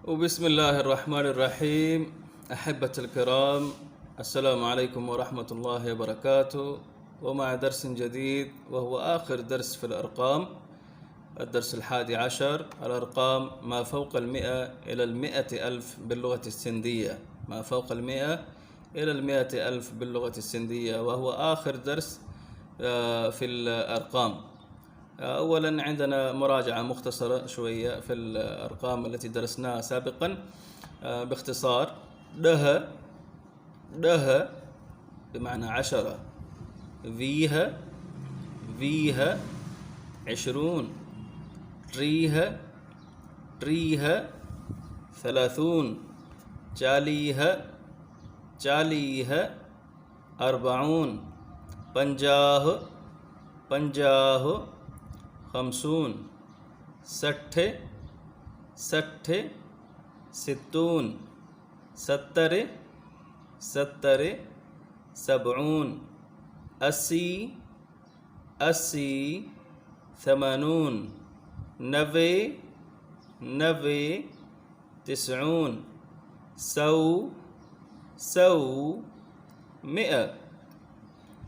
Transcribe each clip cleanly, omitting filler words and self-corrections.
وبسم الله الرحمن الرحيم. أحبة الكرام، السلام عليكم ورحمة الله وبركاته، ومع درس جديد وهو آخر درس في الأرقام، الدرس 11. الأرقام ما فوق 100 إلى 100,000 باللغة السندية، ما فوق 100 إلى 100,000 باللغة السندية، وهو آخر درس في الأرقام. أولا عندنا مراجعة مختصرة شوية في الأرقام التي درسناها سابقا باختصار. ده بمعنى 10، فيها 20، تريها 30، चालीह 40، 50 50، 60 60، 70 70، 70 70، 80 80، 90 90، 100 100.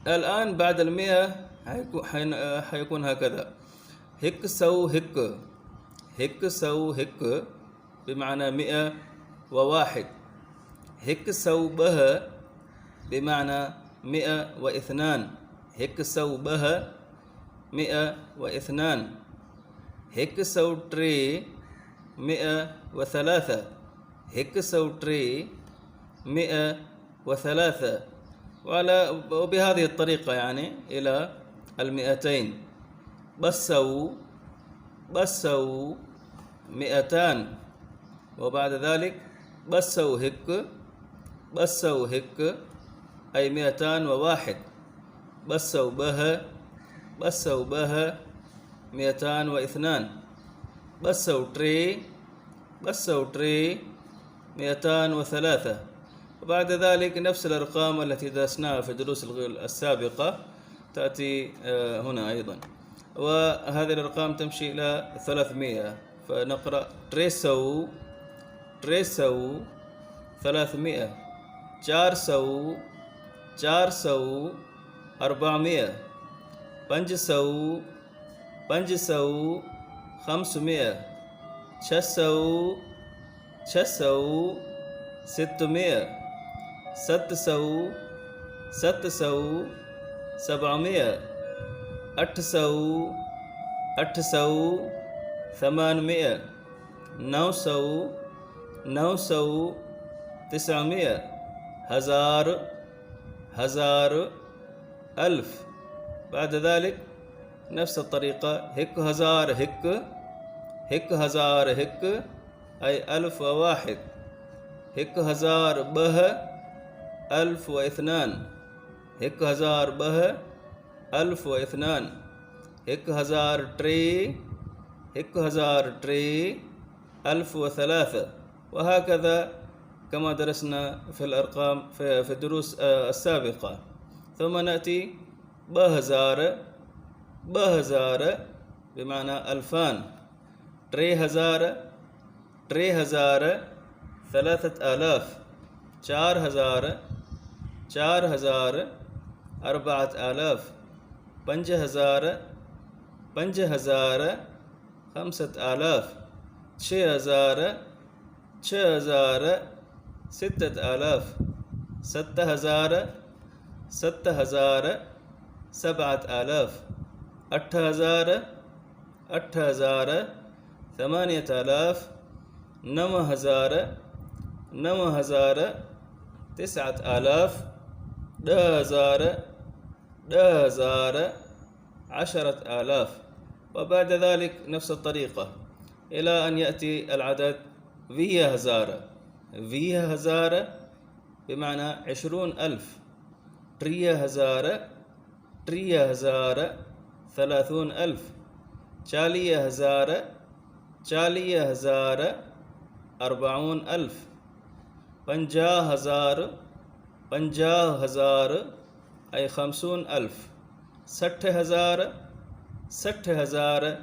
الآن بعد 100 حيكون هكذا: هك سو هك بمعنى 101. هك سو به بمعنى 102. هك سو به 102. هك سو تري 103. هك سو تري 103. وبهذه الطريقة يعني إلى 200. بسوا 200. وبعد ذلك بسوا هك أي 201. بسوا به 202. بسوا تري 203. وبعد ذلك نفس الأرقام التي درسناها في الدروس السابقة تأتي هنا أيضا، وهذه الأرقام تمشي إلى 300. فنقرأ تريسو 300، 400 400، 500 500، 600 600، 700 700، 800 800، 900 900، 1000 1000. بعد ذلك نفس الطريقة: هك هزار أي 1001. هك هزار به 1002. هك هزار به 1002. هك هزار تري 1003. وهكذا كما درسنا في الأرقام في الدروس السابقة. ثم نأتي بهزار بمعنى 2000. تري هزار 3000. 4000 4000. 5000 5000. 6000 6000. 7000 7000. 8000 8000. 9000 9000. 10000 10,000. وبعد ذلك نفس الطريقة إلى أن يأتي العدد فيه هزار بمعنى 20,000. تريه هزار 30,000. चालीह हजार 40,000. 50,000 أي 50,000. 60,000 60,000.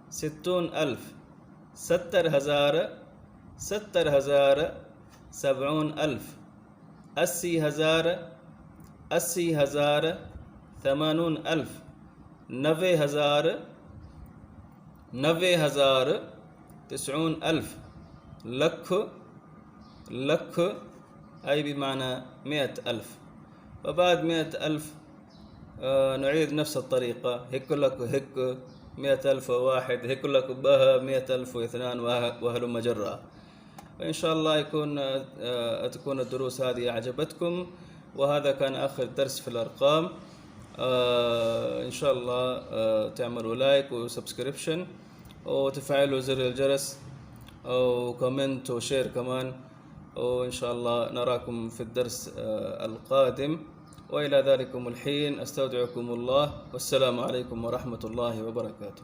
60,000. 70,000 70,000 80,000 80,000 90,000 90,000 لك أي بمعنى 100,000. وبعد 100,000 نعيد نفس الطريقة، هيك لك هيك 100,000 واحد، هيك لك بها 100,000 واثنان، وهلم جرا. وإن شاء الله تكون الدروس هذه أعجبتكم، وهذا كان آخر درس في الأرقام. إن شاء الله تعملوا لايك وسبسكريبشن وتفعلوا زر الجرس وكومنت وشير كمان، وإن شاء الله نراكم في الدرس القادم. وإلى ذلكم الحين أستودعكم الله، والسلام عليكم ورحمة الله وبركاته.